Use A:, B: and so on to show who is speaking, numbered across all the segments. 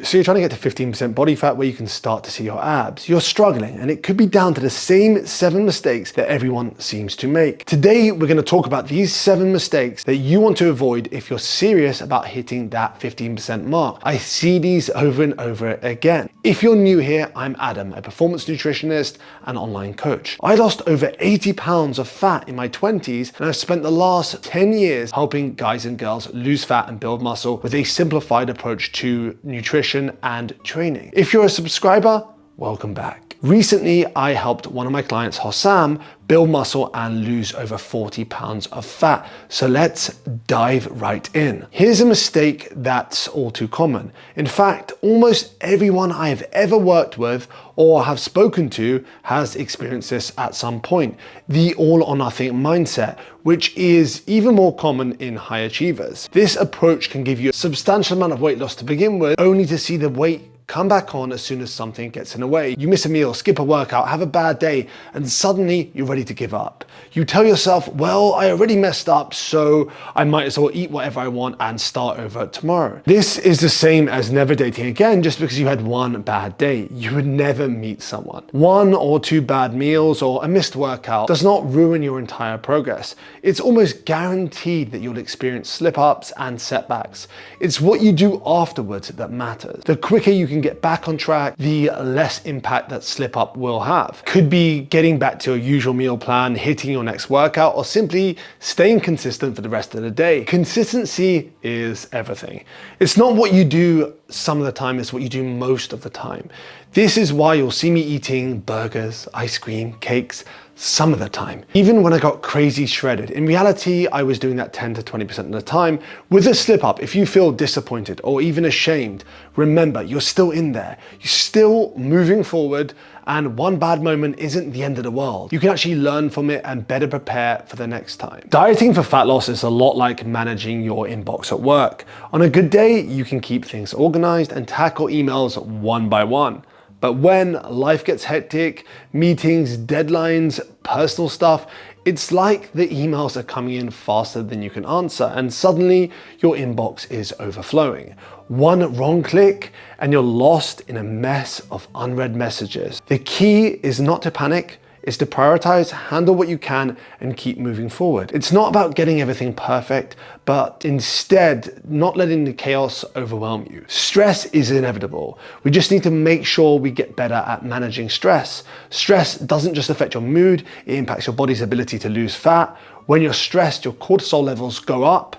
A: So you're trying to get to 15% body fat where you can start to see your abs. You're struggling, and it could be down to the same 7 mistakes that everyone seems to make. Today, we're going to talk about these 7 mistakes that you want to avoid if you're serious about hitting that 15% mark. I see these over and over again. If you're new here, I'm Adam, a performance nutritionist and online coach. I lost over 80 pounds of fat in my 20s, and I've spent the last 10 years helping guys and girls lose fat and build muscle with a simplified approach to nutrition and training. If you're a subscriber, welcome back. Recently, I helped one of my clients, Hossam, build muscle and lose over 40 pounds of fat. So let's dive right in. Here's a mistake that's all too common. In fact, almost everyone I have ever worked with or have spoken to has experienced this at some point. The all or nothing mindset, which is even more common in high achievers. This approach can give you a substantial amount of weight loss to begin with, only to see the weight come back on as soon as something gets in the way. You miss a meal, skip a workout, have a bad day, and suddenly you're ready to give up. You tell yourself, well, I already messed up, so I might as well eat whatever I want and start over tomorrow. This is the same as never dating again just because you had one bad day. You would never meet someone. 1 or 2 bad meals or a missed workout does not ruin your entire progress. It's almost guaranteed that you'll experience slip-ups and setbacks. It's what you do afterwards that matters. The quicker you can get back on track, the less impact that slip up will have. Could be getting back to your usual meal plan, hitting your next workout, or simply staying consistent for the rest of the day. Consistency is everything. It's not what you do some of the time, it's what you do most of the time. This is why you'll see me eating burgers, ice cream, cakes, some of the time. Even when I got crazy shredded. In reality, I was doing that 10 to 20% of the time. With a slip up, if you feel disappointed or even ashamed, remember, you're still in there. You're still moving forward, and one bad moment isn't the end of the world. You can actually learn from it and better prepare for the next time. Dieting for fat loss is a lot like managing your inbox at work. On a good day, you can keep things organized and tackle emails one by one. But when life gets hectic, meetings, deadlines, personal stuff, it's like the emails are coming in faster than you can answer, and suddenly your inbox is overflowing. One wrong click and you're lost in a mess of unread messages. The key is not to panic, is to prioritize, handle what you can, and keep moving forward. It's not about getting everything perfect, but instead not letting the chaos overwhelm you. Stress is inevitable. We just need to make sure we get better at managing stress. Stress doesn't just affect your mood, it impacts your body's ability to lose fat. When you're stressed, your cortisol levels go up,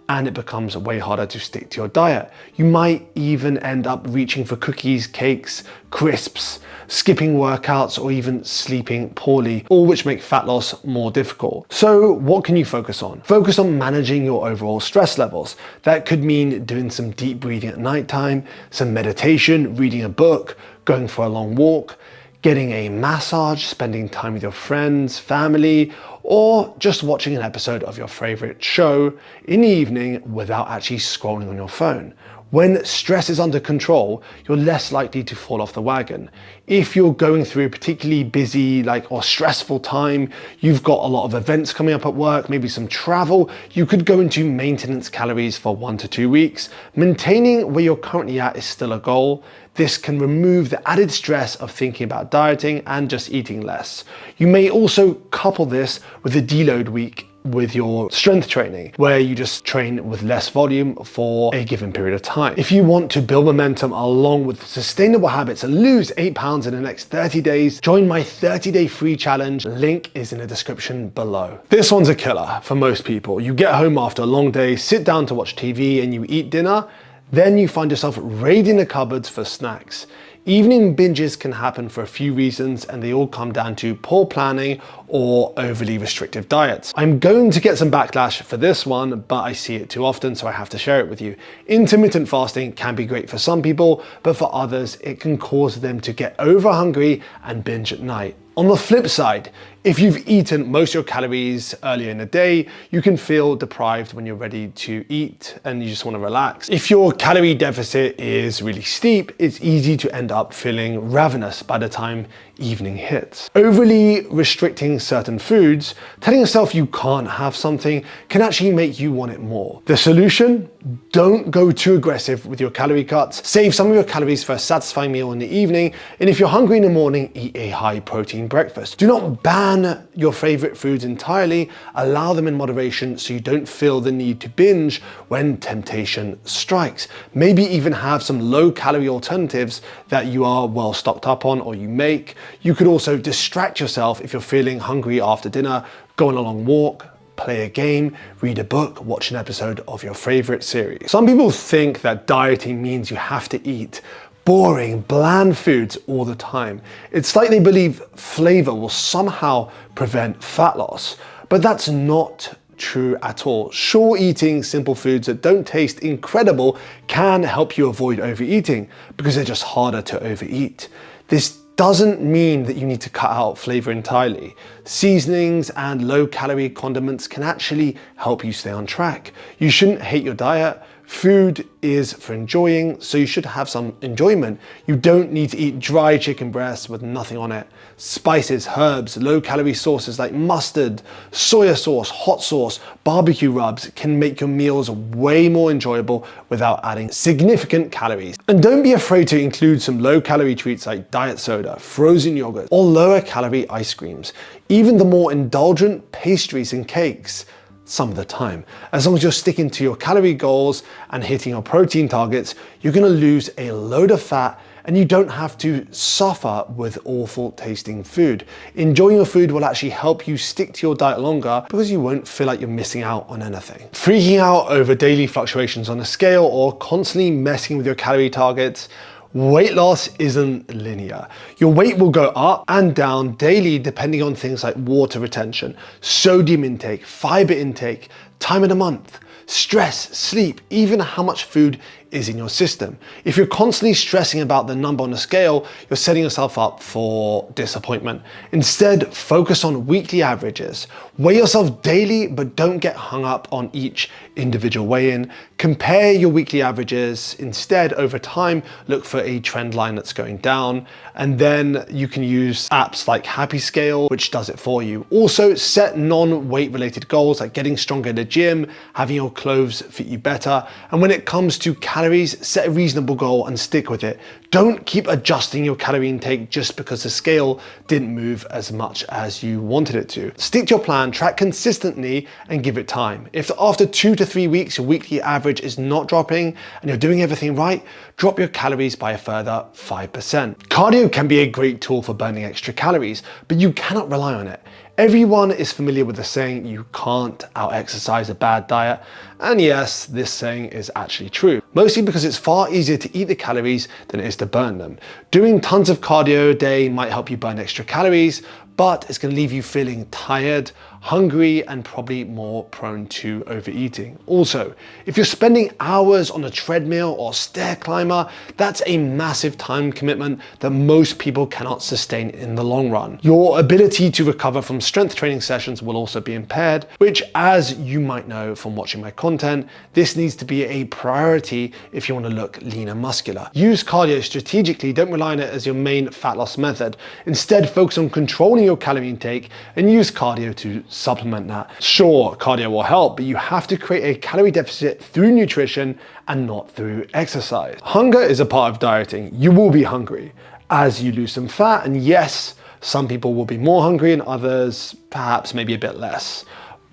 A: and it becomes way harder to stick to your diet. You might even end up reaching for cookies, cakes, crisps, skipping workouts, or even sleeping poorly, all which make fat loss more difficult. So what can you focus on? Focus on managing your overall stress levels. That could mean doing some deep breathing at nighttime, some meditation, reading a book, going for a long walk, getting a massage, spending time with your friends, family, or just watching an episode of your favorite show in the evening without actually scrolling on your phone. When stress is under control, you're less likely to fall off the wagon. If you're going through a particularly busy or stressful time, you've got a lot of events coming up at work, maybe some travel, you could go into maintenance calories for 1 to 2 weeks. Maintaining where you're currently at is still a goal. This can remove the added stress of thinking about dieting and just eating less. You may also couple this with a deload week with your strength training, where you just train with less volume for a given period of time. If you want to build momentum along with sustainable habits and lose 8 pounds in the next 30 days, join my 30-day free challenge. Link is in the description below. This one's a killer for most people. You get home after a long day, sit down to watch TV, and you eat dinner. Then you find yourself raiding the cupboards for snacks. Evening binges can happen for a few reasons, and they all come down to poor planning or overly restrictive diets. I'm going to get some backlash for this one, but I see it too often, so I have to share it with you. Intermittent fasting can be great for some people, but for others, it can cause them to get over hungry and binge at night. On the flip side, If you've eaten most of your calories earlier in the day, you can feel deprived when you're ready to eat and you just want to relax. If your calorie deficit is really steep, it's easy to end up feeling ravenous by the time evening hits. Overly restricting certain foods, telling yourself you can't have something, can actually make you want it more. The solution? Don't go too aggressive with your calorie cuts. Save some of your calories for a satisfying meal in the evening, and if you're hungry in the morning, eat a high protein breakfast. Do not ban your favorite foods entirely, allow them in moderation so you don't feel the need to binge when temptation strikes. Maybe even have some low calorie alternatives that you are well stocked up on or you make. You could also distract yourself if you're feeling hungry after dinner, go on a long walk, play a game, read a book, watch an episode of your favorite series. Some people think that dieting means you have to eat boring, bland foods all the time. It's like they believe flavor will somehow prevent fat loss, but that's not true at all. Sure, eating simple foods that don't taste incredible can help you avoid overeating because they're just harder to overeat. This doesn't mean that you need to cut out flavor entirely. Seasonings and low-calorie condiments can actually help you stay on track. You shouldn't hate your diet. Food is for enjoying, so you should have some enjoyment. You don't need to eat dry chicken breasts with nothing on it. Spices, herbs, low-calorie sauces like mustard, soya sauce, hot sauce, barbecue rubs can make your meals way more enjoyable without adding significant calories. And don't be afraid to include some low-calorie treats like diet soda, frozen yogurt, or lower-calorie ice creams. Even the more indulgent pastries and cakes. Some of the time. As long as you're sticking to your calorie goals and hitting your protein targets, you're gonna lose a load of fat and you don't have to suffer with awful tasting food. Enjoying your food will actually help you stick to your diet longer because you won't feel like you're missing out on anything. Freaking out over daily fluctuations on a scale or constantly messing with your calorie targets, weight loss isn't linear. Your weight will go up and down daily depending on things like water retention, sodium intake, fiber intake, time of the month, stress, sleep, even how much food is in your system. If you're constantly stressing about the number on the scale, you're setting yourself up for disappointment. Instead, focus on weekly averages. Weigh yourself daily, but don't get hung up on each individual weigh-in. Compare your weekly averages. Instead, over time, look for a trend line that's going down. And then you can use apps like Happy Scale, which does it for you. Also, set non-weight related goals like getting stronger in the gym, having your clothes fit you better. And when it comes to calories, set a reasonable goal and stick with it. Don't keep adjusting your calorie intake just because the scale didn't move as much as you wanted it to. Stick to your plan, track consistently, and give it time. If after 2 to 3 weeks your weekly average is not dropping and you're doing everything right, drop your calories by a further 5%. Cardio can be a great tool for burning extra calories, but you cannot rely on it. Everyone is familiar with the saying, you can't out-exercise a bad diet. And yes, this saying is actually true, mostly because it's far easier to eat the calories than it is to burn them. Doing tons of cardio a day might help you burn extra calories, but it's going to leave you feeling tired, hungry, and probably more prone to overeating. Also, if you're spending hours on a treadmill or stair climber, that's a massive time commitment that most people cannot sustain in the long run. Your ability to recover from strength training sessions will also be impaired, which, as you might know from watching my content, this needs to be a priority if you want to look lean and muscular. Use cardio strategically, don't rely on it as your main fat loss method. Instead, focus on controlling your calorie intake and use cardio to supplement that. Sure, cardio will help, but you have to create a calorie deficit through nutrition and not through exercise. Hunger is a part of dieting. You will be hungry as you lose some fat, and yes, some people will be more hungry and others perhaps maybe a bit less.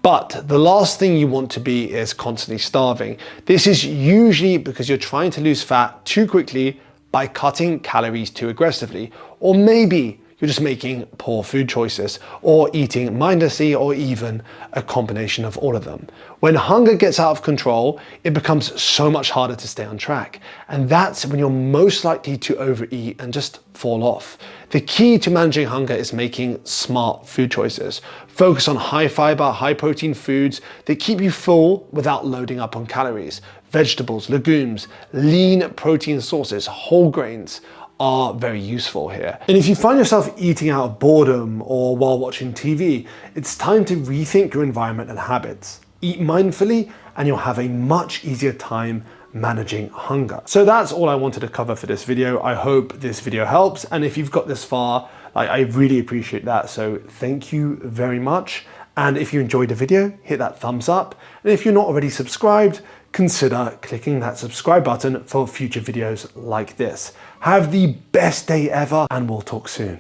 A: But the last thing you want to be is constantly starving. This is usually because you're trying to lose fat too quickly by cutting calories too aggressively, or maybe you're just making poor food choices or eating mindlessly, or even a combination of all of them. When hunger gets out of control, it becomes so much harder to stay on track. And that's when you're most likely to overeat and just fall off. The key to managing hunger is making smart food choices. Focus on high fiber, high protein foods that keep you full without loading up on calories. Vegetables, legumes, lean protein sources, whole grains, are very useful here. And if you find yourself eating out of boredom or while watching TV, it's time to rethink your environment and habits. Eat mindfully and you'll have a much easier time managing hunger. So that's all I wanted to cover for this video. I hope this video helps. And if you've got this far, I really appreciate that. So thank you very much. And if you enjoyed the video, hit that thumbs up. And if you're not already subscribed, consider clicking that subscribe button for future videos like this. Have the best day ever, and we'll talk soon.